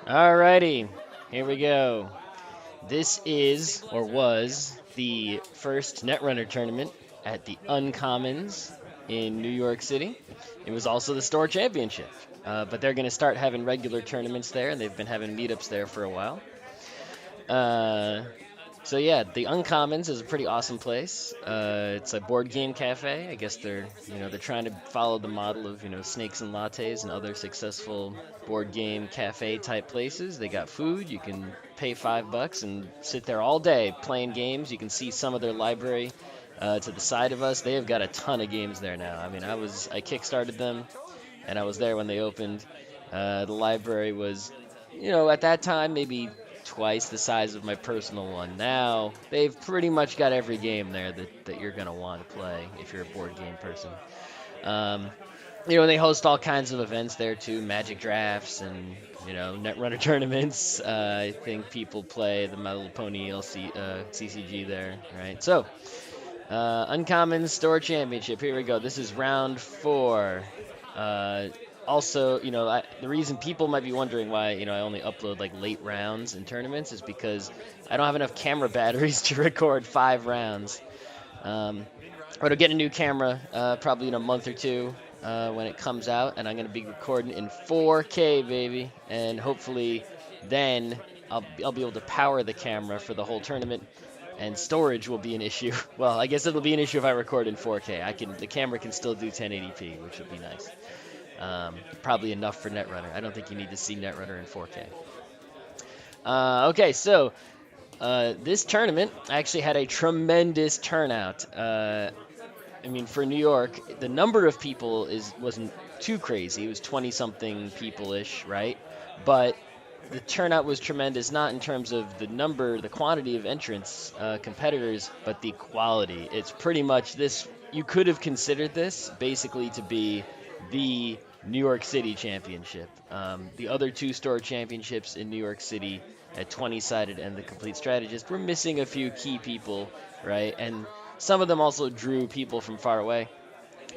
Alrighty, here we go. This is, or was, the first Netrunner tournament at the Uncommons in New York City. It was also the store championship, but they're going to start having regular tournaments there, and they've been having meetups there for a while. Uh, so yeah, the Uncommons is a pretty awesome place. It's a board game cafe. I guess they're trying to follow the model of Snakes and Lattes and other successful board game cafe type places. They got food. You can pay $5 and sit there all day playing games. You can see some of their library to the side of us. They have got a ton of games there now. I mean, I kickstarted them, and I was there when they opened. The library was, at that time maybe twice the size of my personal one. Now they've pretty much got every game there that you're gonna want to play if you're a board game person. Um, they host all kinds of events there too, Magic drafts and Netrunner tournaments. I think people play the My Little Pony CCG there, right? So, Uncommon Store Championship. Here we go. This is round 4. Also, the reason people might be wondering why, I only upload like late rounds in tournaments is because I don't have enough camera batteries to record 5 rounds. But I'll get a new camera probably in a month or two when it comes out, and I'm going to be recording in 4K, baby. And hopefully then I'll be able to power the camera for the whole tournament, and storage will be an issue. Well, I guess it'll be an issue if I record in 4K. The camera can still do 1080p, which would be nice. Probably enough for Netrunner. I don't think you need to see Netrunner in 4K. Okay, so this tournament actually had a tremendous turnout. I mean, for New York, the number of people wasn't too crazy. It was 20-something people-ish, right? But the turnout was tremendous, not in terms of the quantity of entrants, competitors, but the quality. It's pretty much this. You could have considered this basically to be the New York City Championship. The other 2 store championships in New York City at 20-sided and the Complete Strategist were missing a few key people, right? And some of them also drew people from far away.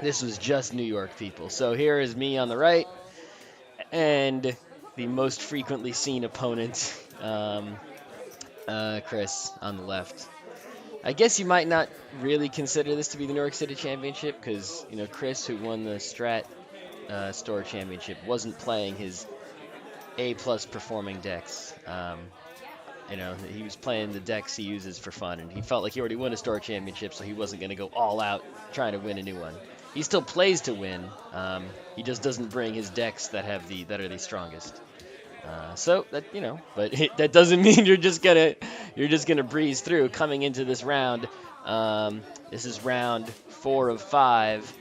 This was just New York people. So here is me on the right, and the most frequently seen opponent, Chris, on the left. I guess you might not really consider this to be the New York City Championship because, Chris, who won the Strat Store Championship, wasn't playing his A-plus performing decks. He was playing the decks he uses for fun, and he felt like he already won a Store Championship, so he wasn't going to go all out trying to win a new one. He still plays to win. He just doesn't bring his decks that are the strongest. So that but that doesn't mean you're just gonna breeze through. Coming into this round, this is round 4 of 5.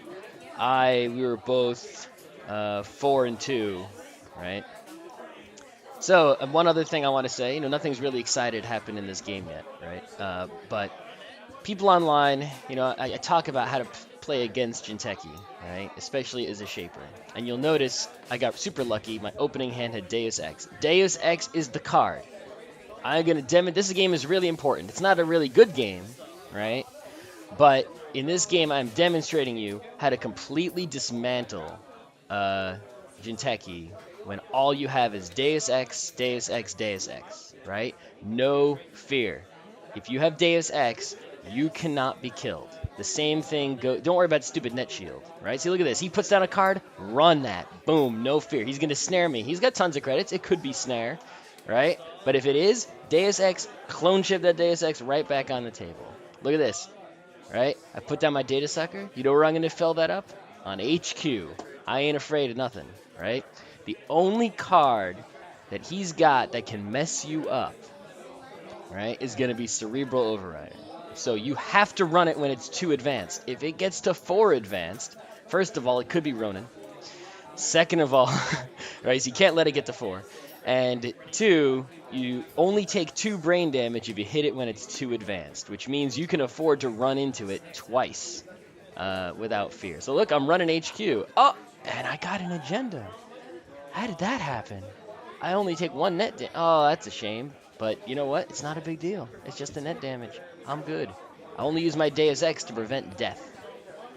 We were both 4-2, right? So one other thing I want to say, nothing's really excited happened in this game yet, right? But people online, I talk about how to play against Jinteki, right? Especially as a shaper. And you'll notice I got super lucky. My opening hand had Deus X. Deus X is the card. I'm going to demonstrate. This game is really important. It's not a really good game, right? But in this game, I'm demonstrating you how to completely dismantle Jinteki when all you have is Deus X, Deus X, Deus X, right? No fear. If you have Deus X, you cannot be killed. The same thing don't worry about stupid net shield, right? See, look at this. He puts down a card, run that. Boom, no fear. He's going to snare me. He's got tons of credits. It could be snare, right? But if it is, Deus X, clone ship that Deus X right back on the table. Look at this, right? I put down my Datasucker. You know where I'm going to fill that up? On HQ. I ain't afraid of nothing, right? The only card that he's got that can mess you up, right, is going to be Cerebral Overrider. So you have to run it when it's 2 advanced. If it gets to 4 advanced, first of all, it could be Ronin. Second of all, right, so you can't let it get to 4. And 2, you only take 2 brain damage if you hit it when it's 2 advanced, which means you can afford to run into it twice without fear. So look, I'm running HQ. Oh, and I got an agenda. How did that happen? I only take 1 net damage. Oh, that's a shame. But you know what? It's not a big deal. It's just the net damage. I'm good. I only use my Deus Ex to prevent death,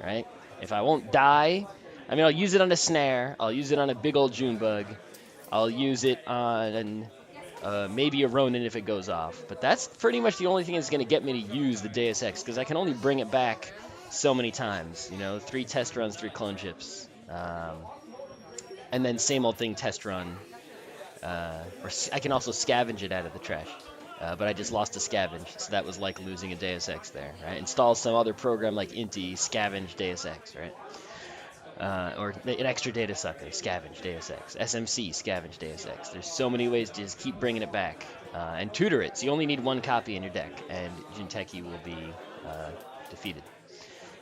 right? If I won't die, I'll use it on a snare. I'll use it on a big old Junebug. I'll use it on maybe a Ronin if it goes off. But that's pretty much the only thing that's going to get me to use the Deus X, because I can only bring it back so many times. You know, 3 test runs, 3 clone chips. And then same old thing, test run. Or I can also scavenge it out of the trash. But I just lost a scavenge, so that was like losing a Deus Ex there, right? Install some other program like Inti, scavenge Deus Ex, right? Or an extra Datasucker, scavenge Deus Ex. SMC, scavenge Deus Ex. There's so many ways to just keep bringing it back. And tutor it, so you only need 1 copy in your deck, and Jinteki will be defeated.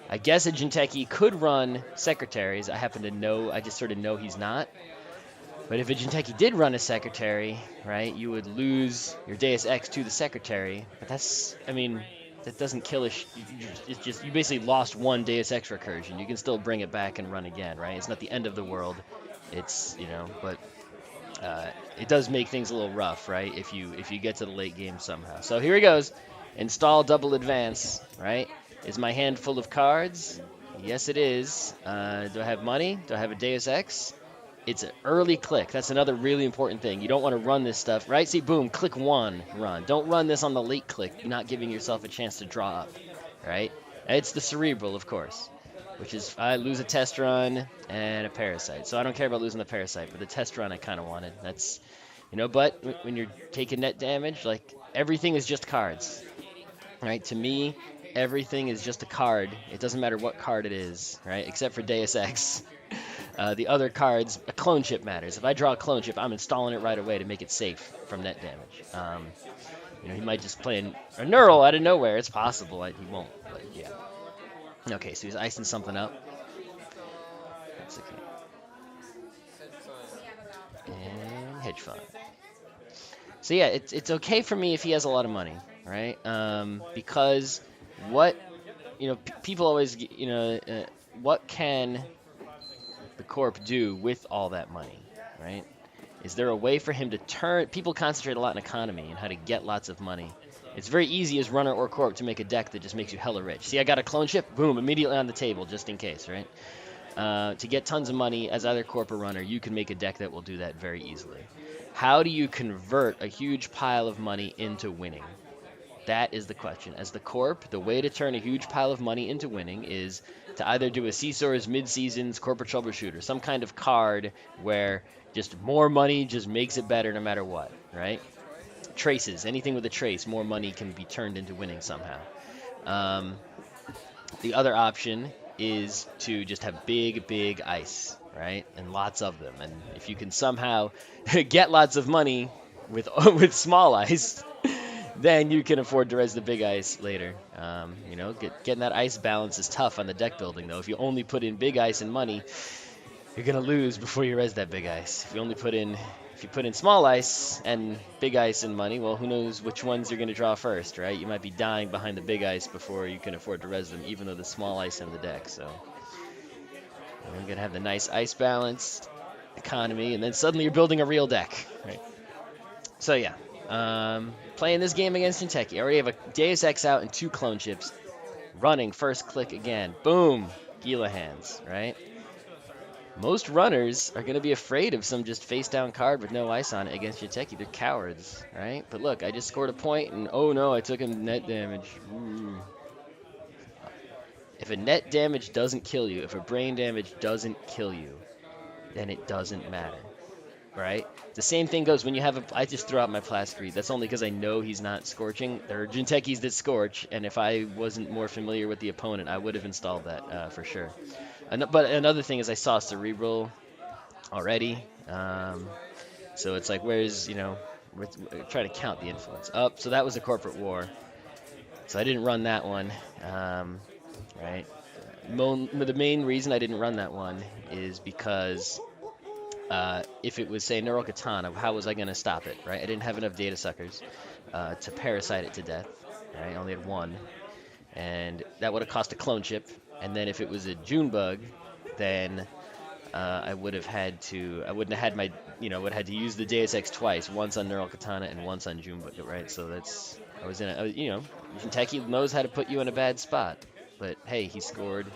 I guess a Jinteki could run Secretaries. I just sort of know he's not. But if a Jinteki did run a Secretary, right, you would lose your Deus Ex to the Secretary. But that's, I mean, that doesn't kill it's just, you basically lost 1 Deus Ex recursion. You can still bring it back and run again, right? It's not the end of the world. It's, you know, but it does make things a little rough, right, if you get to the late game somehow. So here he goes. Install double advance, right? Is my hand full of cards? Yes, it is. Do I have money? Do I have a Deus Ex? It's an early click. That's another really important thing. You don't want to run this stuff, right? See, boom, click 1, run. Don't run this on the late click. You're not giving yourself a chance to draw up, right? It's the cerebral, of course, which is I lose a test run and a Parasite. So I don't care about losing the Parasite, but the test run I kind of wanted. That's, you know, but when you're taking net damage, like, everything is just cards, right? To me, everything is just a card. It doesn't matter what card it is, right? Except for Deus Ex. The other cards, a clone chip matters. If I draw a clone chip, I'm installing it right away to make it safe from net damage. You know, he might just play a neural out of nowhere. It's possible. He won't, but yeah. Okay, so he's icing something up. That's okay. And hedge fund. So yeah, it's okay for me if he has a lot of money, right? Because what, you know, people always, you know, what can the Corp do with all that money, right? Is there a way for him to turn... People concentrate a lot on economy and how to get lots of money. It's very easy as runner or Corp to make a deck that just makes you hella rich. See, I got a clone chip, boom, immediately on the table, just in case, right? To get tons of money as either Corp or runner, you can make a deck that will do that very easily. How do you convert a huge pile of money into winning? That is the question. As the Corp, the way to turn a huge pile of money into winning is to either do a Seesaws Mid-Seasons Corporate Troubleshooter, some kind of card where just more money just makes it better no matter what, right? Traces, anything with a trace, more money can be turned into winning somehow. The other option is to just have big ice, right? And lots of them. And if you can somehow get lots of money with small ice, then you can afford to res the big ice later. You know, getting that ice balance is tough on the deck building, though. If you only put in big ice and money, you're gonna lose before you res that big ice. If you put in small ice and big ice and money, well, who knows which ones you're gonna draw first, right? You might be dying behind the big ice before you can afford to res them, even though the small ice in the deck. So you're gonna have the nice ice balance, economy, and then suddenly you're building a real deck, right? So yeah. Playing this game against Jinteki. I already have a Deus Ex out and 2 clone chips. Running, first click again. Boom! Gila hands, right? Most runners are going to be afraid of some just face-down card with no ice on it against Jinteki. They're cowards, right? But look, I just scored a point, and oh no, I took him net damage. If a net damage doesn't kill you, if a brain damage doesn't kill you, then it doesn't matter. Right? The same thing goes when you have I just throw out my Plascrete. That's only because I know he's not scorching. There are Jintekis that scorch, and if I wasn't more familiar with the opponent, I would have installed that for sure. But another thing is I saw Cerebral already. So it's like, where's, you know, we're trying to count the influence. So that was a Corporate War. So I didn't run that one. Right? The main reason I didn't run that one is because... if it was, say, Neural Katana, how was I going to stop it, right? I didn't have enough Datasuckers to Parasite it to death, right? I only had 1. And that would have cost a clone chip. And then if it was a Junebug, then I wouldn't have had my, you know, would have had to use the Deus Ex twice, once on Neural Katana and once on Junebug, right? So you know, Jinteki knows how to put you in a bad spot. But hey, he scored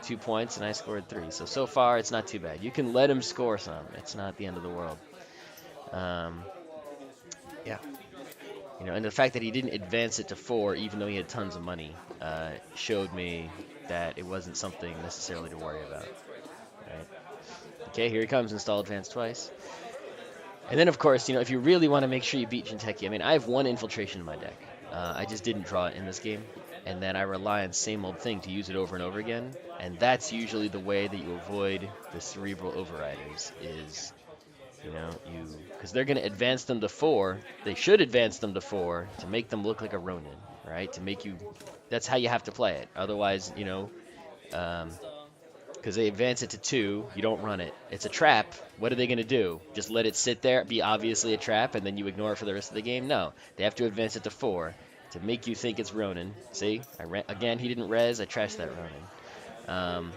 2 points and I scored 3. So far it's not too bad. You can let him score some. It's not the end of the world. Yeah. You know, and the fact that he didn't advance it to 4, even though he had tons of money, showed me that it wasn't something necessarily to worry about. Right? Okay, here he comes, install advance twice. And then, of course, you know, if you really want to make sure you beat Jinteki, I mean, I have 1 infiltration in my deck. I just didn't draw it in this game. And then I rely on same old thing to use it over and over again. And that's usually the way that you avoid the cerebral overriders is, you know, because they're going to advance them to 4. They should advance them to 4 to make them look like a Ronin, right? To make you, that's how you have to play it. Otherwise, you know, because they advance it to 2, you don't run it. It's a trap. What are they going to do? Just let it sit there, be obviously a trap, and then you ignore it for the rest of the game? No. They have to advance it to 4 to make you think it's Ronin. See? Again, he didn't res. I trashed that Ronin.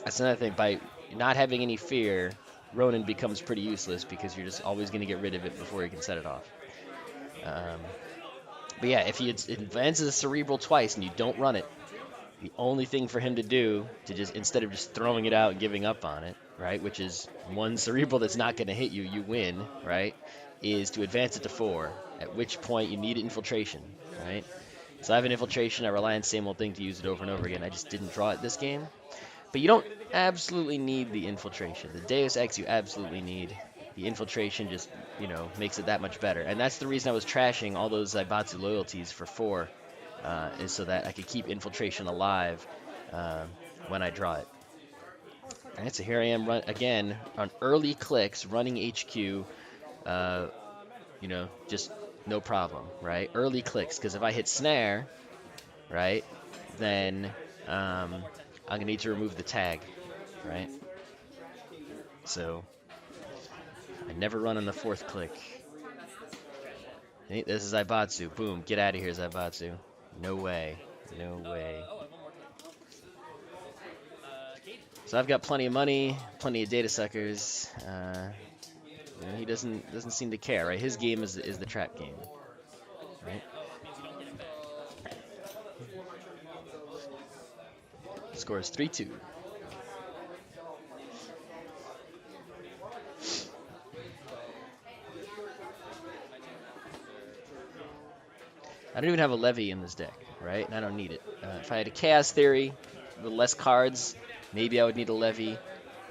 That's another thing. By not having any fear, Ronin becomes pretty useless because you're just always going to get rid of it before you can set it off. But yeah, if he advances a Cerebral twice and you don't run it, the only thing for him to do, to just instead of just throwing it out and giving up on it, right, which is 1 Cerebral that's not going to hit you, you win, right, is to advance it to 4, at which point you need Infiltration, right? So I have an Infiltration, I rely on same old thing to use it over and over again. I just didn't draw it this game. But you don't absolutely need the Infiltration. The Deus X you absolutely need. The Infiltration just, you know, makes it that much better. And that's the reason I was trashing all those Zaibatsu loyalties for 4. Is so that I could keep Infiltration alive when I draw it. Alright, so here I am again on early clicks, running HQ, you know, just no problem, right? Early clicks, because if I hit Snare, right, then I'm going to need to remove the tag, right? So I never run on the 4th click. This is Zaibatsu. Boom, get out of here, Zaibatsu. No way. No way. So I've got plenty of money, plenty of Datasuckers. You know, he doesn't seem to care, right? His game is the trap game, right? Score is 3-2. I don't even have a Levy in this deck, right? And I don't need it. If I had a Chaos Theory with less cards, maybe I would need a Levy.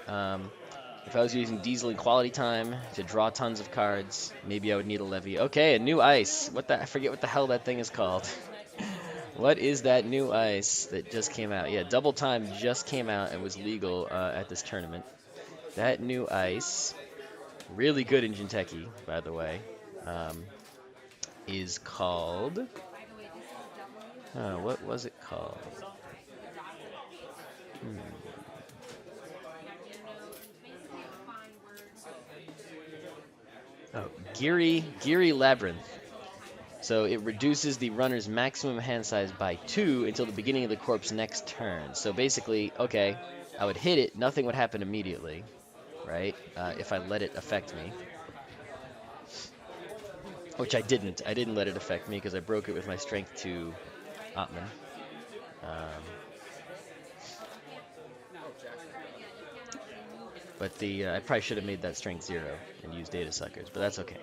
If I was using Diesel and Quality Time to draw tons of cards, maybe I would need a Levy. Okay, a new ice. I forget what the hell that thing is called. What is that new ice that just came out? Yeah, Double Time just came out and was legal at this tournament. That new ice, really good in Jinteki, by the way, is called... what was it called? Oh, Giri Labyrinth. So it reduces the runner's maximum hand size by 2 until the beginning of the corp's next turn. So basically, okay, I would hit it, nothing would happen immediately, right? If I let it affect me. Which I didn't. I didn't let it affect me because I broke it with my strength 2 Atman. But I probably should have made that strength 0 and used Datasuckers, but that's okay.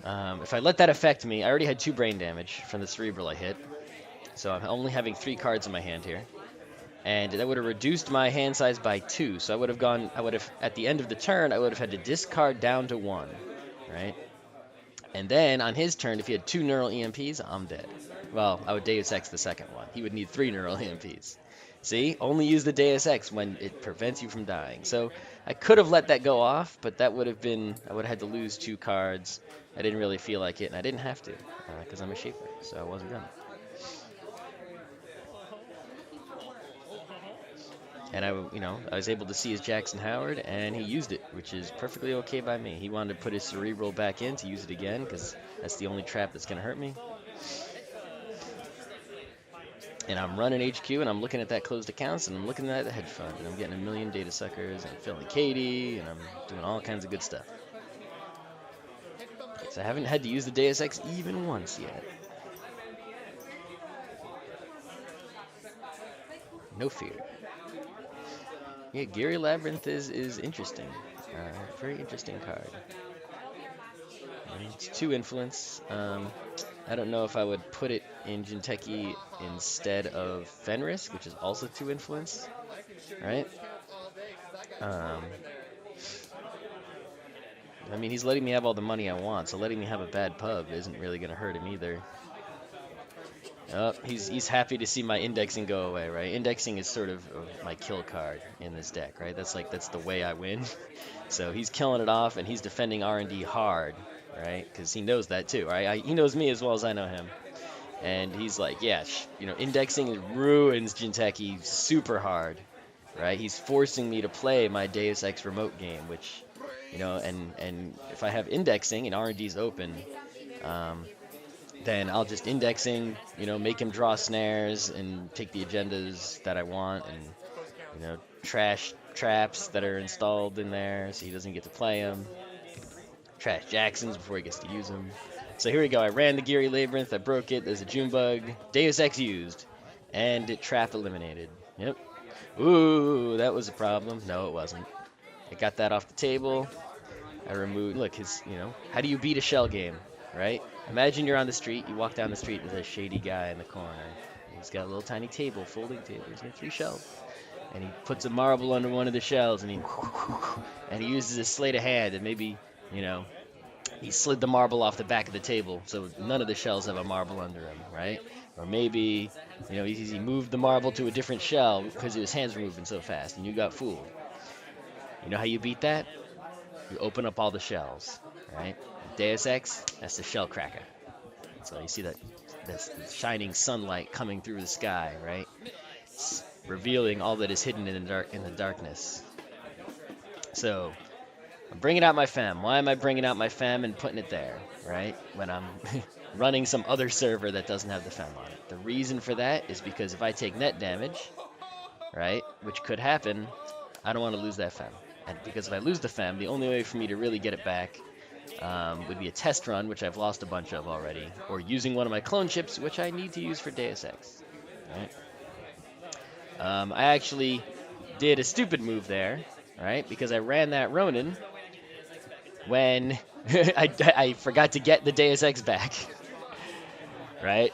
If I let that affect me, I already had 2 brain damage from the Cerebral I hit. So I'm only having 3 cards in my hand here. And that would have reduced my hand size by 2. So at the end of the turn, I would have had to discard down to 1, right? And then on his turn, if he had 2 neural EMPs, I'm dead. Well, I would Deus X the second one. He would need 3 neural EMPs. See? Only use the Deus X when it prevents you from dying. So I could have let that go off, but that would have been... I would have had to lose 2 cards. I didn't really feel like it, and I didn't have to, because I'm a shaper, so I wasn't gonna. And I was able to see his Jackson Howard, and he used it, which is perfectly okay by me. He wanted to put his Cerebral back in to use it again, because that's the only trap that's going to hurt me. And I'm running HQ, and I'm looking at that closed accounts, and I'm looking at the hedge fund, and I'm getting a million Datasuckers, and I'm filling Katie, and I'm doing all kinds of good stuff. So I haven't had to use the Deus X even once yet. No fear. Yeah, Giri Labyrinth is interesting. Very interesting card. It's 2 influence. I don't know if I would put it in Jinteki instead of Fenris, which is also 2 influence, right? I mean, he's letting me have all the money I want, so letting me have a bad pub isn't really going to hurt him either. Oh, he's happy to see my indexing go away, right? Indexing is sort of my kill card in this deck, right? That's the way I win. So he's killing it off, and he's defending R&D hard, right? Because he knows that too, right? He knows me as well as I know him. And he's like, yeah, indexing ruins Jinteki super hard, right? He's forcing me to play my Deus X remote game, which, and if I have indexing and R&D's open, then I'll just indexing, make him draw snares and take the agendas that I want and, trash traps that are installed in there so he doesn't get to play them. Trash Jacksons before he gets to use them. So here we go. I ran the Geary Labyrinth. I broke it. There's a June bug. Deus X used. And it trap eliminated. Yep. Ooh, that was a problem. No, it wasn't. I got that off the table. I removed, look, how do you beat a shell game, right? Imagine you're on the street. You walk down the street. There's a shady guy in the corner. He's got a little tiny table, folding table. He's got 3 shells. And he puts a marble under one of the shells, and he uses his sleight of hand, and maybe, he slid the marble off the back of the table, so none of the shells have a marble under him, right? Or maybe, he moved the marble to a different shell because his hands were moving so fast, and you got fooled. You know how you beat that? You open up all the shells, right? Deus X, that's the shell cracker. So you see that's shining sunlight coming through the sky, right? It's revealing all that is hidden in the darkness. So I'm bringing out my Femme. Why am I bringing out my Femme and putting it there, right? When I'm running some other server that doesn't have the Femme on it. The reason for that is because if I take net damage, right, which could happen, I don't want to lose that Femme. And because if I lose the Femme, the only way for me to really get it back would be a test run, which I've lost a bunch of already, or using one of my clone chips, which I need to use for Deus X, right? I actually did a stupid move there, right? Because I ran that Ronin when I forgot to get the Deus X back, right?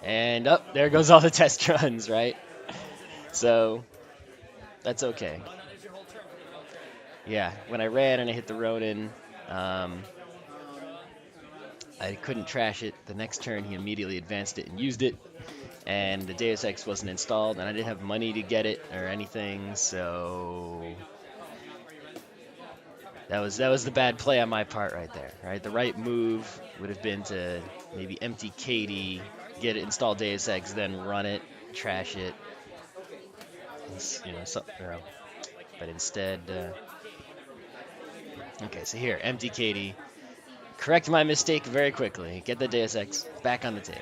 And there goes all the test runs, right? So that's okay. Yeah, when I ran and I hit the Ronin, I couldn't trash it. The next turn, he immediately advanced it and used it, and the Deus Ex wasn't installed, and I didn't have money to get it or anything, so that was the bad play on my part right there. Right, the right move would have been to maybe empty Kati, get it, install Deus Ex, then run it, trash it, but instead. Okay, so here, empty Kati. Correct my mistake very quickly. Get the Deus Ex back on the table.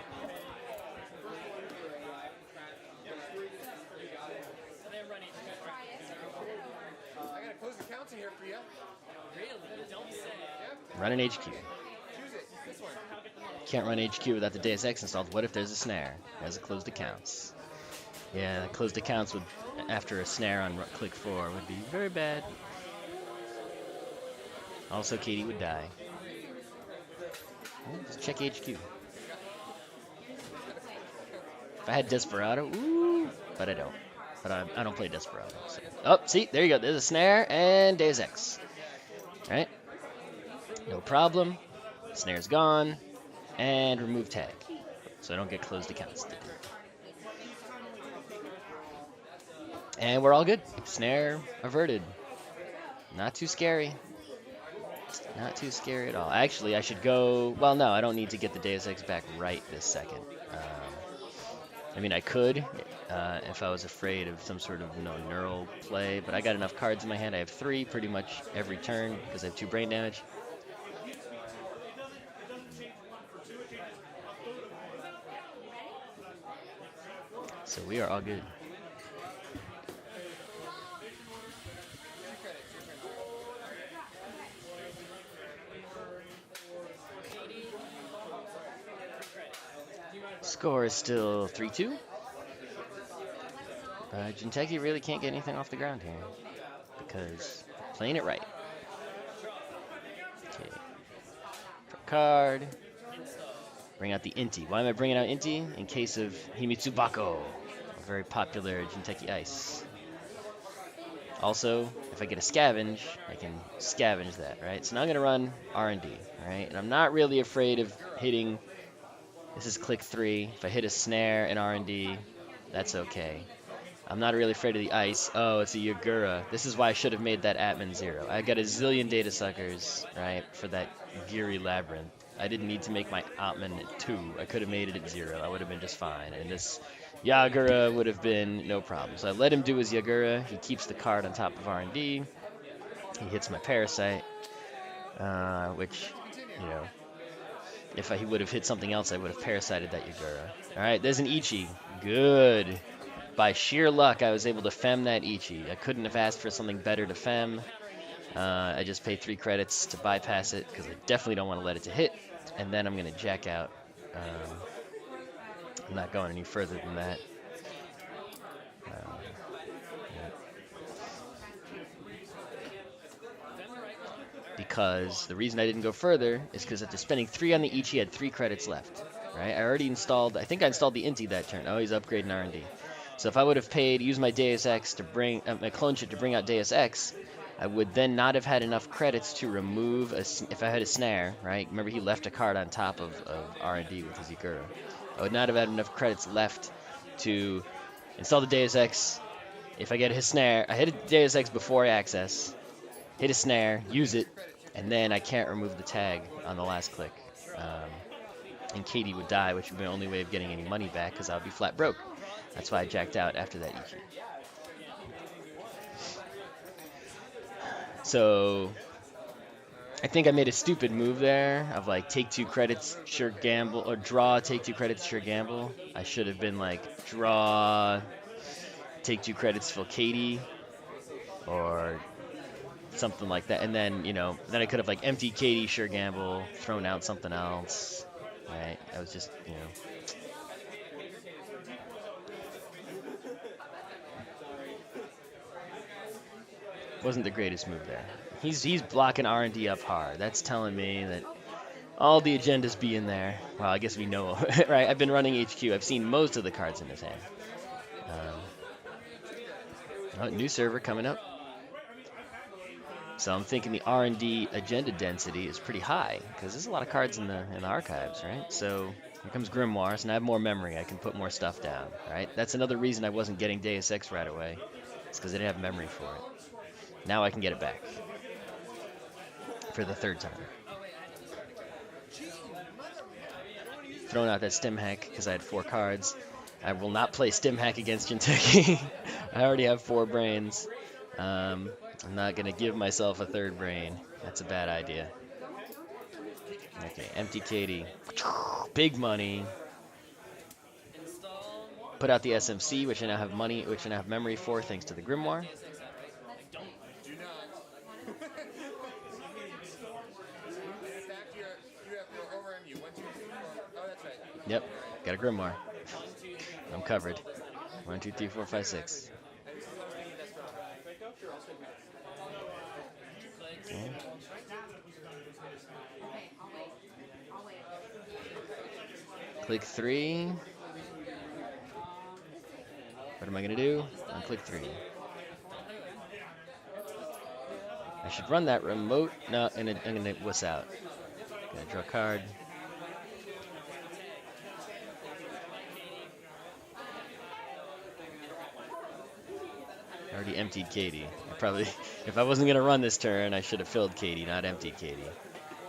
Run an HQ. Can't run HQ without the Deus Ex installed. What if there's a snare? There's a closed accounts. Yeah, closed accounts would, after a snare on click 4, would be very bad. Also, Kati would die. Just check HQ. If I had Desperado, ooh, but I don't. But I don't play Desperado. So. Oh, see, there you go. There's a snare and Deus Ex. Right? No problem. Snare's gone. And remove tag. So I don't get closed accounts. And we're all good. Snare averted. Not too scary. Not too scary at all. Actually, I should go... Well, no, I don't need to get the Deus Ex back right this second. I mean, I could if I was afraid of some sort of neural play, but I got enough cards in my hand. I have 3 pretty much every turn because I have 2 brain damage. So we are all good. Score is still 3-2. Jinteki really can't get anything off the ground here because playing it right. Okay. Draw a card. Bring out the Inti. Why am I bringing out Inti? In case of Himitsubako, a very popular Jinteki ice. Also, if I get a Scavenge, I can scavenge that, right? So now I'm going to run R&D, right? And I'm not really afraid of hitting. This is click 3. If I hit a snare in R&D, that's okay. I'm not really afraid of the ice. Oh, it's a Yagura. This is why I should have made that Atman 0. I got a zillion Datasuckers, right, for that Geary Labyrinth. I didn't need to make my Atman at 2. I could have made it at 0. I would have been just fine. And this Yagura would have been no problem. So I let him do his Yagura. He keeps the card on top of R&D. He hits my Parasite, which, you know, if he would have hit something else, I would have parasited that Yagura. All right, there's an Ichi. Good. By sheer luck, I was able to Femme that Ichi. I couldn't have asked for something better to Femme. I just paid 3 credits to bypass it because I definitely don't want to let it to hit. And then I'm going to jack out. I'm not going any further than that. Yeah. Because the reason I didn't go further is because after spending 3 on the Ichi, I had 3 credits left. Right? I already installed, I think I installed the Inti that turn. Oh, he's upgrading R&D. So if I would have used my Deus X to bring, my clone chip to bring out Deus X, I would then not have had enough credits to remove, if I had a snare, right? Remember he left a card on top of R&D with his Yagura. I would not have had enough credits left to install the Deus Ex. If I get his snare, I hit a Deus Ex before I access, hit a snare, use it, and then I can't remove the tag on the last click. And Katie would die, which would be the only way of getting any money back because I would be flat broke. That's why I jacked out after that Ichi. So I think I made a stupid move there of like take 2 credits, sure gamble, or draw, take 2 credits, sure gamble. I should have been like draw, take 2 credits, fill Katie, or something like that. And then, you know, then I could have like emptied Katie, sure gamble, thrown out something else. Right? I was just, you know. Wasn't the greatest move there. He's blocking R&D up hard. That's telling me that all the agendas be in there. Well, I guess we know, right? I've been running HQ. I've seen most of the cards in his hand. Oh, new server coming up. So I'm thinking the R&D agenda density is pretty high because there's a lot of cards in the archives, right? So here comes Grimoire, so now I have more memory. I can put more stuff down, right? That's another reason I wasn't getting Deus Ex right away. It's because I didn't have memory for it. Now I can get it back for the 3rd time. Throwing out that Stimhack because I had 4 cards. I will not play Stimhack against Jinteki. I already have 4 brains. I'm not going to give myself a 3rd brain. That's a bad idea. Okay, empty Katie. Big money. Put out the SMC, which I now have memory for thanks to the Grimoire. Yep, got a Grimoire. I'm covered. 1, 2, 3, 4, 5, 6. Okay. Click 3. What am I gonna do? On click 3. I should run that remote. No, I'm gonna wuss out. Gonna draw a card. I already emptied Katie. If I wasn't gonna run this turn, I should have filled Katie, not emptied Katie.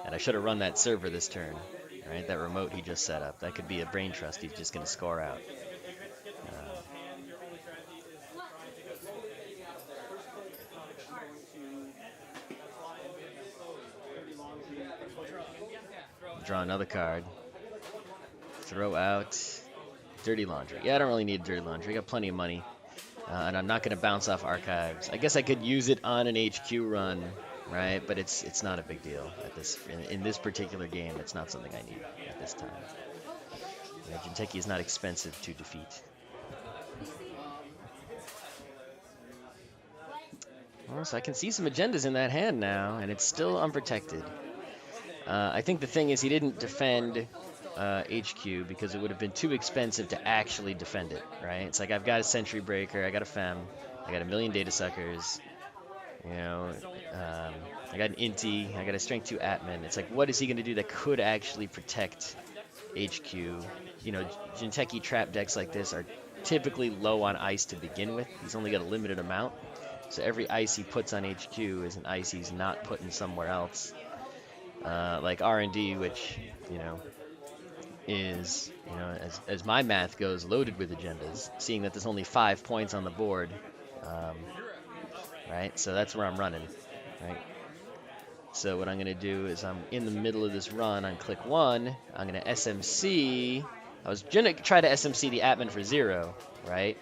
And I should have run that server this turn. Right, that remote he just set up. That could be a brain trust he's just gonna score out. Draw another card. Throw out Dirty Laundry. Yeah, I don't really need Dirty Laundry. I got plenty of money. And I'm not going to bounce off archives. I guess I could use it on an HQ run, right? But it's not a big deal at this in this particular game. It's not something I need at this time. Jinteki is not expensive to defeat. Well, so I can see some agendas in that hand now, and it's still unprotected. I think the thing is he didn't defend HQ because it would have been too expensive to actually defend it, right? It's like I've got a Sentry Breaker, I got a Femme, I got a million Datasuckers, you know, I got an Inti, I got a Strength 2 Atman. It's like, what is he going to do that could actually protect HQ? You know, Jinteki trap decks like this are typically low on ice to begin with. He's only got a limited amount. So every ice he puts on HQ is an ice he's not putting somewhere else. Like R&D, which, you know, is, you know, as my math goes, loaded with agendas, seeing that there's only 5 points on the board, right? So that's where I'm running, right? So what I'm going to do is I'm in the middle of this run on click 1. I'm going to SMC. I was going to try to SMC the Atman for 0, right?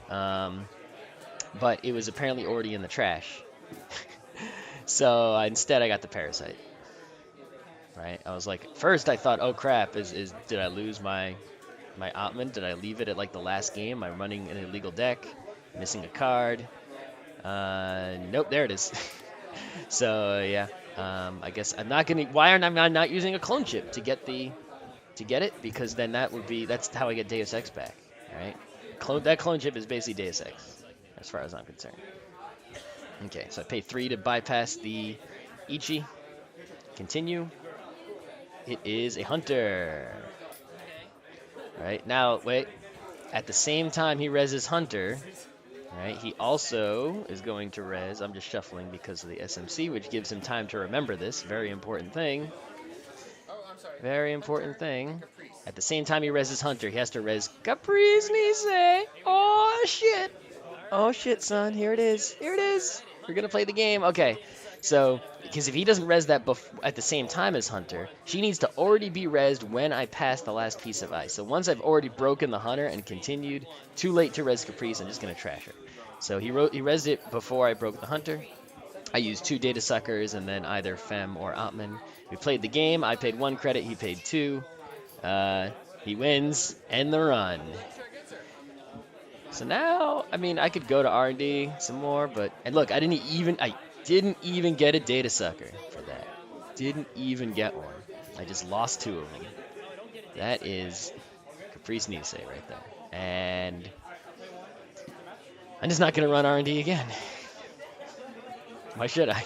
But it was apparently already in the trash. So instead I got the Parasite. Right? I was like, first I thought, oh crap, did I lose my Atman? Did I leave it at like the last game? I'm running an illegal deck, missing a card. Nope, there it is. So yeah, I guess I'm not gonna. Why am I not using a clone chip to get it? Because then that's how I get Deus X back, right? That clone chip is basically Deus X, as far as I'm concerned. Okay, so I pay 3 to bypass the Ichi. Continue. It is a Hunter. Right, now, wait. At the same time he reses Hunter, right, he also is going to res. I'm just shuffling because of the SMC, which gives him time to remember this. Very important thing. Very important thing. At the same time he reses Hunter, he has to res Caprice Nisei. Oh, shit. Oh, shit, son. Here it is. Here it is. We're going to play the game. Okay. So, because if he doesn't res that at the same time as Hunter, she needs to already be resed when I pass the last piece of ice. So once I've already broken the Hunter and continued, too late to res Caprice, I'm just going to trash her. So he resed it before I broke the Hunter. I used 2 Datasuckers and then either Femme or Atman. We played the game. I paid 1 credit. He paid 2. He wins. End the run. So now, I mean, I could go to R&D some more, but... And look, I didn't even get a Datasucker for that. Didn't even get one. I just lost 2 of them. That is Caprice Nisei right there. And I'm just not going to run R&D again. Why should I?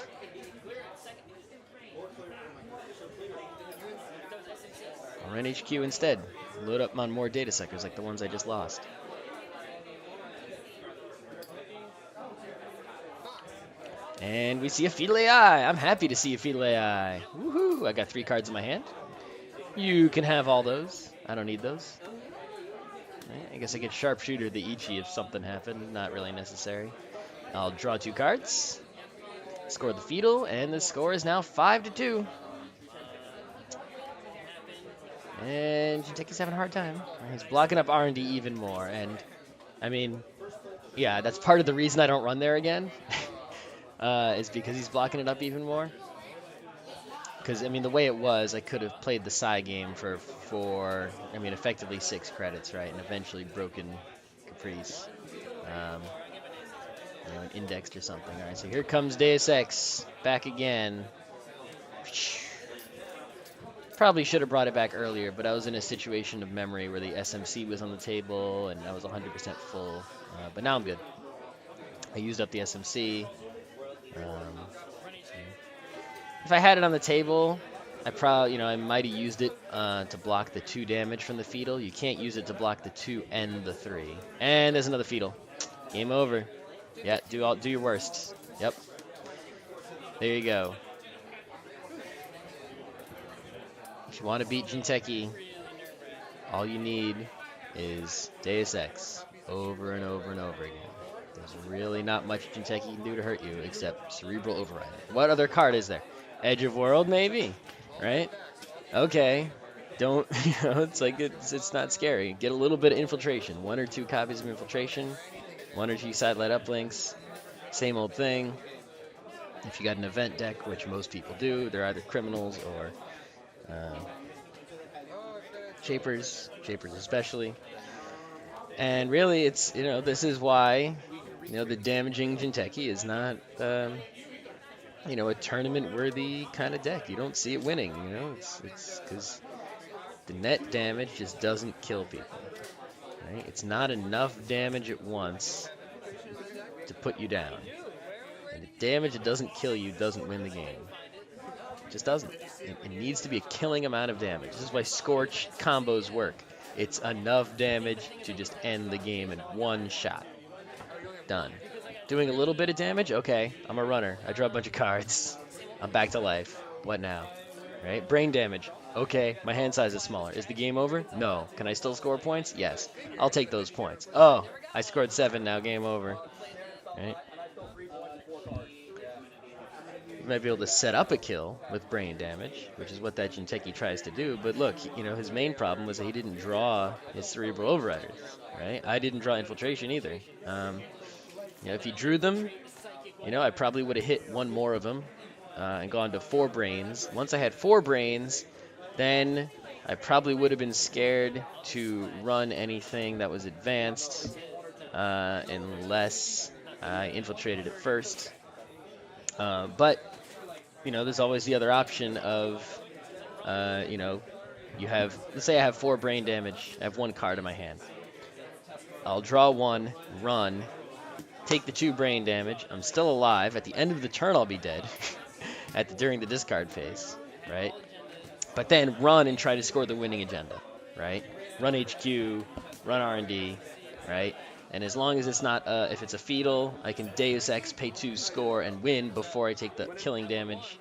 I'll run HQ instead. Load up on more Datasuckers like the ones I just lost. And we see a Fetal AI. I'm happy to see a Fetal AI. Woohoo! I got 3 cards in my hand. You can have all those. I don't need those. I guess I get Sharpshooter the Ichi if something happened. Not really necessary. I'll draw 2 cards. Score the Fetal, and the score is now 5-2. And Jinteki's having a hard time. He's blocking up R&D even more. And, I mean, yeah, that's part of the reason I don't run there again. Is because he's blocking it up even more. Because, I mean, the way it was, I could have played the Psy game for I mean, effectively 6 credits, right? And eventually broken Caprice. You know, an indexed or something. All right, so here comes Deus X. Back again. Probably should have brought it back earlier, but I was in a situation of memory where the SMC was on the table, and I was 100% full. But now I'm good. I used up the SMC. If I had it on the table, I might have used it to block the 2 damage from the Fetal. You can't use it to block the 2 and the 3. And there's another Fetal. Game over. Yeah, do your worst. Yep. There you go. If you want to beat Jinteki, all you need is Deus X over and over and over again. There's really not much Jinteki can do to hurt you except Cerebral Override. What other card is there? Edge of World, maybe? Right? Okay. Don't, it's like, it's not scary. Get a little bit of Infiltration. 1 or 2 copies of Infiltration. 1 or 2 sidelight uplinks. Same old thing. If you got an event deck, which most people do, they're either criminals or Shapers especially. And really, it's, this is why you know, the damaging Jinteki is not, you know, a tournament-worthy kind of deck. You don't see it winning, you know? It's because the net damage just doesn't kill people, right? It's not enough damage at once to put you down. And the damage that doesn't kill you doesn't win the game. It just doesn't. It needs to be a killing amount of damage. This is why Scorch combos work. It's enough damage to just end the game in one shot. Done. Doing a little bit of damage? Okay, I'm a runner. I draw a bunch of cards. I'm back to life. What now? Right? Brain damage. Okay, my hand size is smaller. Is the game over? No. Can I still score points? Yes. I'll take those points. Oh, I scored 7 now. Game over. Right? You might be able to set up a kill with brain damage, which is what that Jinteki tries to do. But look, you know, his main problem was that he didn't draw his Cerebral Overriders. Right? I didn't draw Infiltration either. You know, if he drew them, you know, I probably would have hit one more of them and gone to 4 brains. Once I had 4 brains, then I probably would have been scared to run anything that was advanced unless I infiltrated it first. But, you know, there's always the other option of, you know, you have, let's say I have 4 brain damage. I have 1 card in my hand. I'll draw 1, run, take the 2 brain damage. I'm still alive. At the end of the turn, I'll be dead during the discard phase, right? But then run and try to score the winning agenda, right? Run HQ, run R&D, right? And as long as it's not, if it's a fetal, I can Deus X, pay 2, score, and win before I take the killing damage.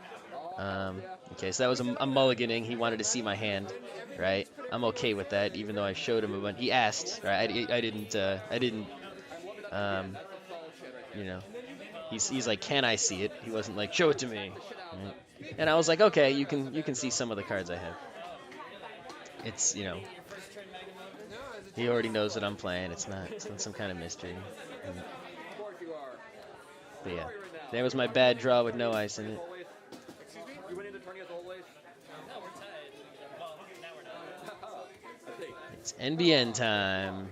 Okay, so that was a mulliganing. He wanted to see my hand, right? I'm okay with that, even though I showed him a bunch. He asked, right? I didn't, you know, he's like, can I see it? He wasn't like, show it to me. Right? And I was like, okay, you can see some of the cards I have. It's, you know, he already knows what I'm playing. It's not some kind of mystery. But yeah, there was my bad draw with no ice in it. It's NBN time.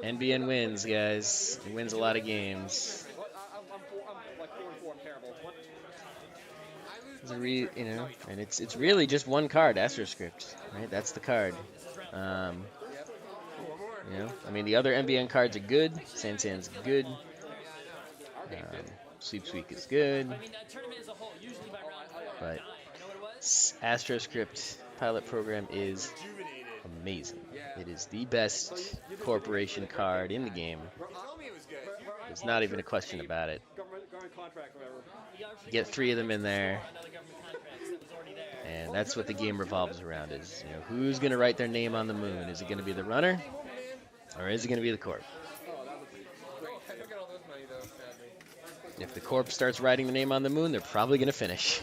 NBN wins, guys. He wins a lot of games. You know, and it's really just one card, AstroScript, right? That's the card. You know, I mean, the other NBN cards are good. Sansan's good. Sleep Sweep is good. But AstroScript pilot program is amazing. It is the best corporation card in the game. There's not even a question about it. Get 3 of them in there. And that's what the game revolves around is, you know, who's going to write their name on the moon? Is it going to be the runner? Or is it going to be the corp? If the corp starts writing the name on the moon, they're probably going to finish.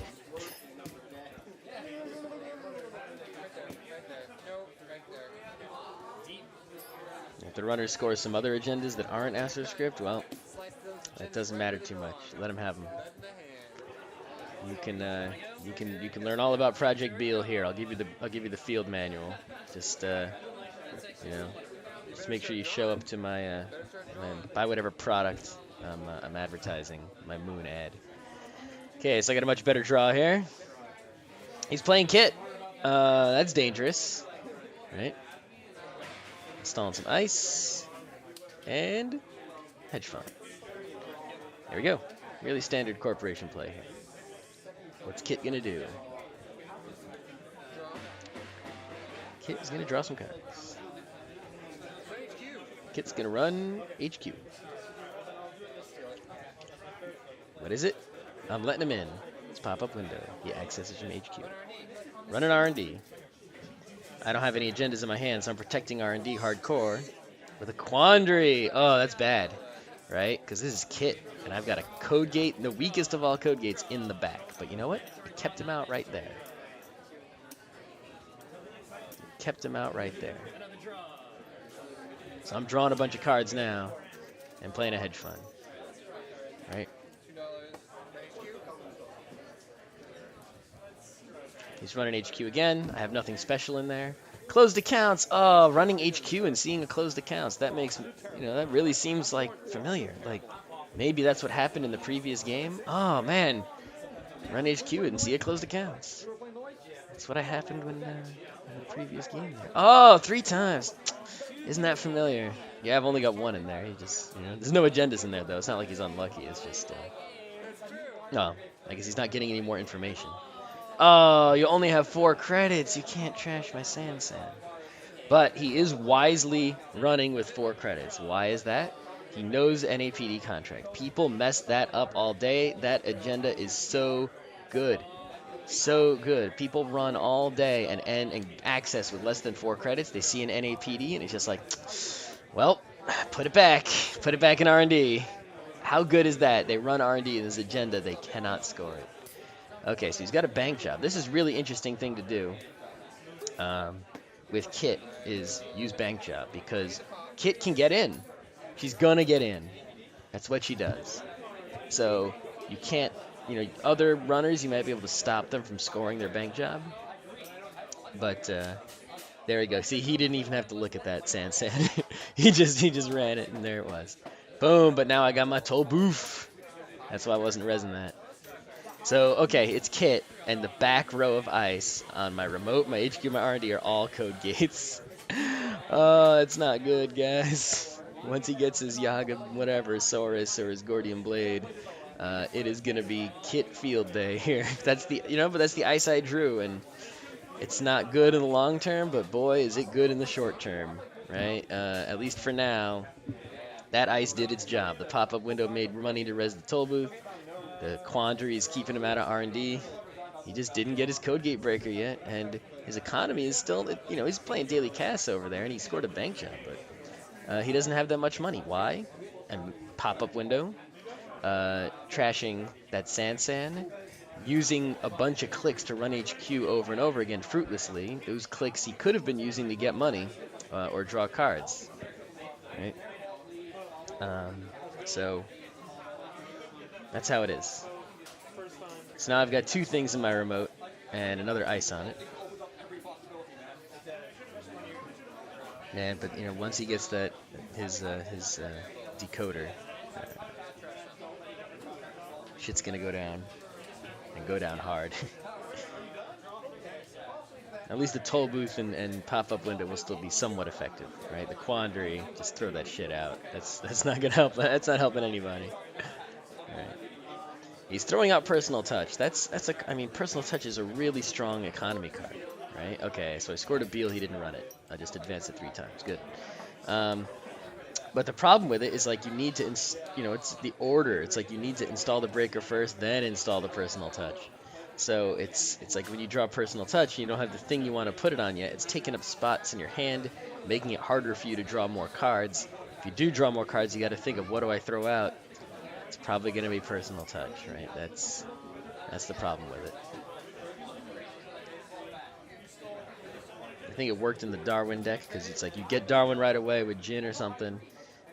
If the runner scores some other agendas that aren't AstroScript, well, that doesn't matter too much. Let them have them. You can learn all about Project Beale here. I'll give you the field manual. Just you know, just make sure you show up to my buy whatever product I'm advertising, my moon ad. Okay, so I got a much better draw here. He's playing Kit. That's dangerous, right? Installing some ice and hedge fund. There we go. Really standard corporation play here. What's Kit gonna do? Kit is gonna draw some cards. Kit's gonna run HQ. What is it? I'm letting him in. It's pop-up window. He accesses from HQ. Run an R&D. I don't have any agendas in my hand, so I'm protecting R&D hardcore with a quandary. Oh, that's bad, right? Because this is Kit, and I've got a code gate, the weakest of all code gates, in the back. But you know what? It kept him out right there. Kept him out right there. So I'm drawing a bunch of cards now and playing a hedge fund, right? He's running HQ again. I have nothing special in there. Closed accounts. Oh, running HQ and seeing a closed accounts. That makes, that really seems like familiar. Like maybe that's what happened in the previous game. Oh man, run HQ and see a closed accounts. That's what happened when in the previous game. There. Oh, 3 times. Isn't that familiar? Yeah, I've only got 1 in there. He just, there's no agendas in there though. It's not like he's unlucky. It's just, no, I guess he's not getting any more information. Oh, you only have 4 credits. You can't trash my Sansan. But he is wisely running with 4 credits. Why is that? He knows NAPD contract. People mess that up all day. That agenda is so good. So good. People run all day and access with less than 4 credits. They see an NAPD and it's just like, well, put it back. Put it back in R&D. How good is that? They run R&D in this agenda. They cannot score it. Okay, so he's got a bank job. This is a really interesting thing to do with Kit is use bank job because Kit can get in. She's gonna get in. That's what she does. So you can't, other runners, you might be able to stop them from scoring their bank job. But there we go. See, he didn't even have to look at that Sansan. he just ran it, and there it was. Boom, but now I got my toll booth. That's why I wasn't resin that. So, okay, it's Kit, and the back row of ice on my remote, my HQ, my R&D are all code gates. Oh, it's not good, guys. Once he gets his Yaga, whatever, Saurus or his Gordian Blade, it is going to be Kit field day here. That's the, but that's the ice I drew, and it's not good in the long term, but boy, is it good in the short term, right? At least for now, that ice did its job. The pop-up window made money to res the toll booth. The quandary is keeping him out of R&D. He just didn't get his code gate breaker yet, and his economy is still, he's playing daily cash over there, and he scored a bank job, but he doesn't have that much money. Why? And pop-up window, trashing that Sansan, using a bunch of clicks to run HQ over and over again fruitlessly. Those clicks he could have been using to get money or draw cards, right? So that's how it is. So now I've got 2 things in my remote and another ice on it. And but once he gets that his decoder, shit's gonna go down and go down hard. At least the toll booth and pop-up window will still be somewhat effective, right? The quandary, just throw that shit out. That's not gonna help. That's not helping anybody. Right. He's throwing out personal touch. Personal touch is a really strong economy card, right? Okay, so I scored a Beale. He didn't run it. I just advanced it 3 times. Good. But the problem with it is like you need to, it's the order. It's like you need to install the breaker first, then install the personal touch. So it's like when you draw personal touch, you don't have the thing you want to put it on yet. It's taking up spots in your hand, making it harder for you to draw more cards. If you do draw more cards, you got to think of what do I throw out. It's probably going to be personal touch, right? That's the problem with it. I think it worked in the Darwin deck because it's like you get Darwin right away with Jin or something.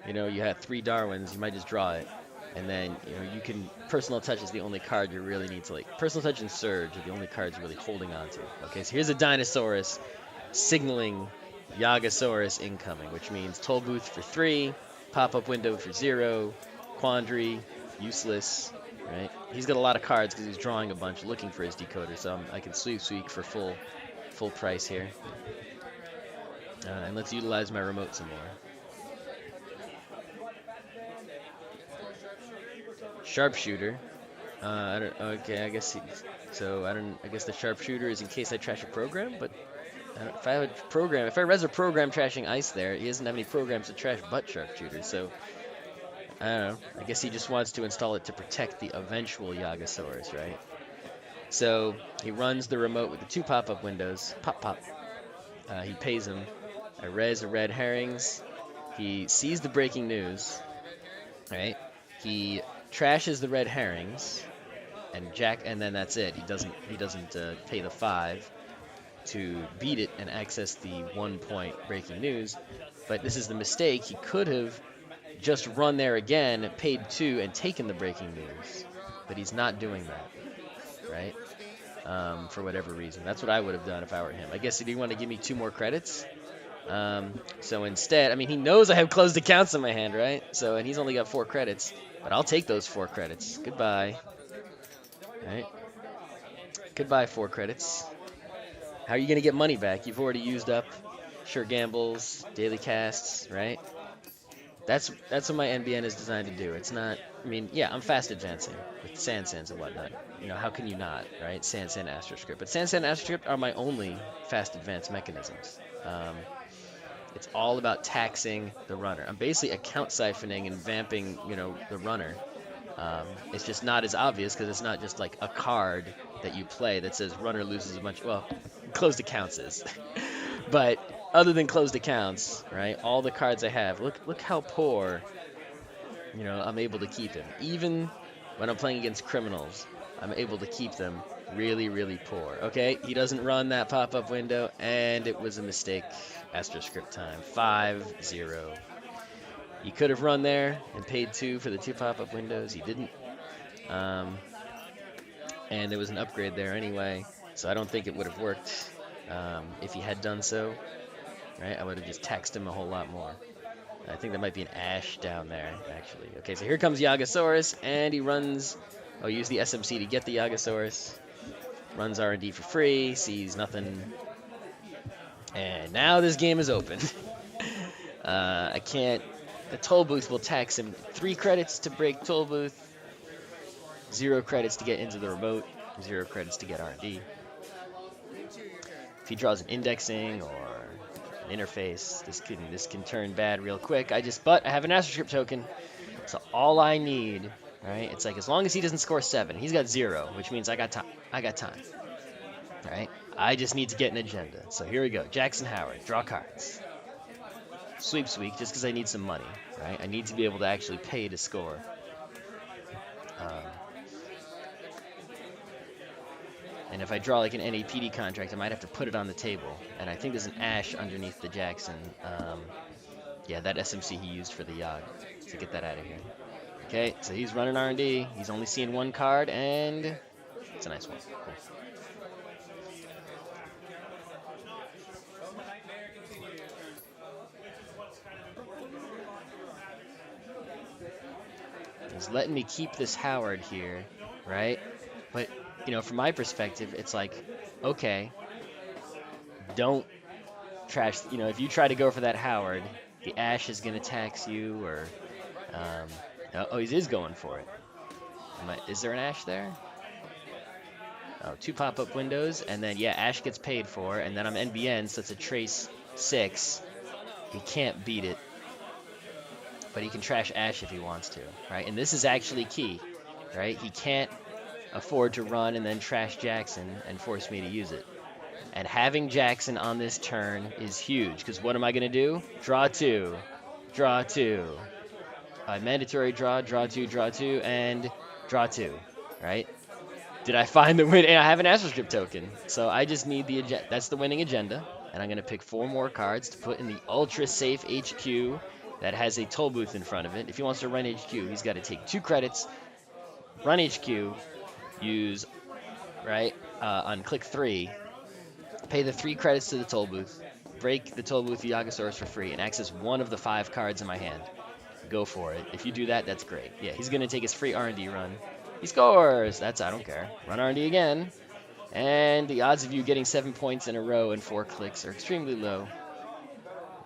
You have 3 Darwins, you might just draw it. And then, you can, personal touch is the only card you really need to, personal touch and surge are the only cards you're really holding on to. Okay, so here's a Dinosaurus signaling Yagasaurus incoming, which means toll booth for 3, pop-up window for 0, quandary, useless, right? He's got a lot of cards because he's drawing a bunch looking for his decoder, so I can sweep for full price here. And let's utilize my remote some more. Sharpshooter. Okay, I guess the Sharpshooter is in case I trash a program, but if I res a program trashing ice there, he doesn't have any programs to trash but Sharpshooter, so I don't know. I guess he just wants to install it to protect the eventual Yagasaurus, right? So he runs the remote with the 2 pop-up windows. Pop. He pays him. I res the red herrings. He sees the breaking news, right? He trashes the red herrings, and then that's it. He doesn't pay the 5 to beat it and access the 1-point breaking news. But this is the mistake. He could have just run there again, paid 2, and taken the breaking news. But he's not doing that, right? for whatever reason. That's what I would have done if I were him. I guess he didn't want to give me 2 more credits. So instead, I mean, he knows I have closed accounts in my hand, right? So, and he's only got 4 credits, but I'll take those 4 credits. Goodbye. Right? Goodbye, 4 credits. How are you going to get money back? You've already used up sure gambles, daily casts, right? That's what my NBN is designed to do. It's not, I mean, yeah, I'm fast advancing with Sand Sands and whatnot. You know, how can you not, right? Sand Sand, AstroScript. But Sand Sand and AstroScript are my only fast advance mechanisms. It's all about taxing the runner. I'm basically account siphoning and vamping, you know, the runner. It's just not as obvious because it's not just like a card that you play that says runner loses a bunch. Well, closed accounts is. But other than closed accounts, right, all the cards I have, look how poor, you know, I'm able to keep him. Even when I'm playing against criminals, I'm able to keep them really, really poor. Okay, he doesn't run that pop-up window, and it was a mistake. AstroScript time, 5-0. He could have run there and paid 2 for the 2 pop-up windows. He didn't. And there was an upgrade there anyway, so I don't think it would have worked if he had done so. Right, I would have just taxed him a whole lot more. I think there might be an Ash down there, actually. Okay, so here comes Yagasaurus, and he runs. Oh, use the SMC to get the Yagasaurus. Runs R&D for free, sees nothing. And now this game is open. I can't. The toll booth will tax him 3 credits to break toll booth, 0 credits to get into the remote, 0 credits to get R&D. If he draws an indexing or an interface, this can turn bad real quick. But I have an AstroScript token, so all I need, right? It's like as long as he doesn't score 7, he's got 0, which means I got time. Right? I just need to get an agenda. So here we go. Jackson Howard, draw cards. Sweep, just because I need some money, right? I need to be able to actually pay to score. And if I draw like an NAPD contract, I might have to put it on the table. And I think there's an Ash underneath the Jackson. Yeah, that SMC he used for the Yog. So get that out of here. Okay, so he's running R&D. He's only seeing 1 card, and it's a nice one. Cool. He's letting me keep this Howard here, right? But, you know, from my perspective, it's like, okay, don't trash, you know, if you try to go for that Howard, the Ash is going to tax you, or, oh, he is going for it. Is there an Ash there? Oh, 2 pop-up windows, and then, yeah, Ash gets paid for, and then I'm NBN, so it's a trace 6. He can't beat it. But he can trash Ash if he wants to, right? And this is actually key, right? He can't afford to run and then trash Jackson and force me to use it. And having Jackson on this turn is huge, because what am I going to do? Draw 2. Draw 2. Mandatory draw 2, and draw 2, right? Did I find the win? And I have an AstroScript token, so I just need the agenda. That's the winning agenda, and I'm going to pick 4 more cards to put in the ultra-safe HQ that has a toll booth in front of it. If he wants to run HQ, he's got to take 2 credits, run HQ, use, right, on click 3, pay the 3 credits to the toll booth, break the toll booth Yagasaurus for free, and access 1 of the 5 cards in my hand. Go for it. If you do that, that's great. Yeah, he's going to take his free R&D run. He scores! I don't care. Run R&D again. And the odds of you getting 7 points in a row in 4 clicks are extremely low.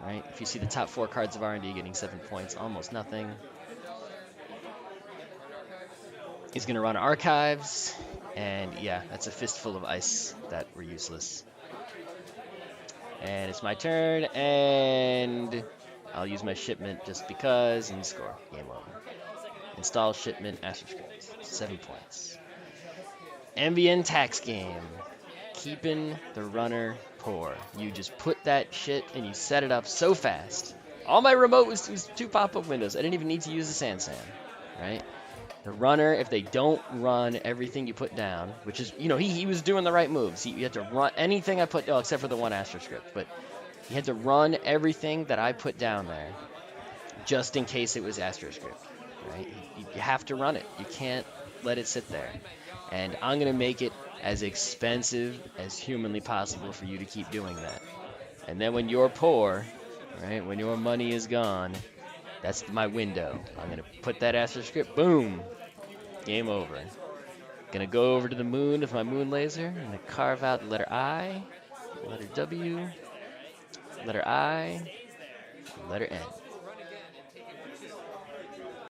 Right? If you see the top 4 cards of R&D getting 7 points, almost nothing. He's going to run Archives, and yeah, that's a fistful of ice that were useless. And it's my turn, and I'll use my shipment just because, and score. Game over. Install shipment, AstroScript. 7 points. Ambient tax game. Keeping the runner poor. You just put that shit and you set it up so fast. All my remote was 2 pop-up windows. I didn't even need to use the Sand, right? The runner, if they don't run everything you put down, which is, you know, he was doing the right moves. You had to run anything I put, oh, except for the 1 AstroScript, but you had to run everything that I put down there just in case it was AstroScript, right? You have to run it. You can't let it sit there. And I'm going to make it as expensive as humanly possible for you to keep doing that. And then when you're poor, right, when your money is gone, that's my window. I'm going to put that AstroScript, boom, game over. Gonna go over to the moon with my moon laser. I'm gonna carve out the letter I, letter W, letter I, letter N.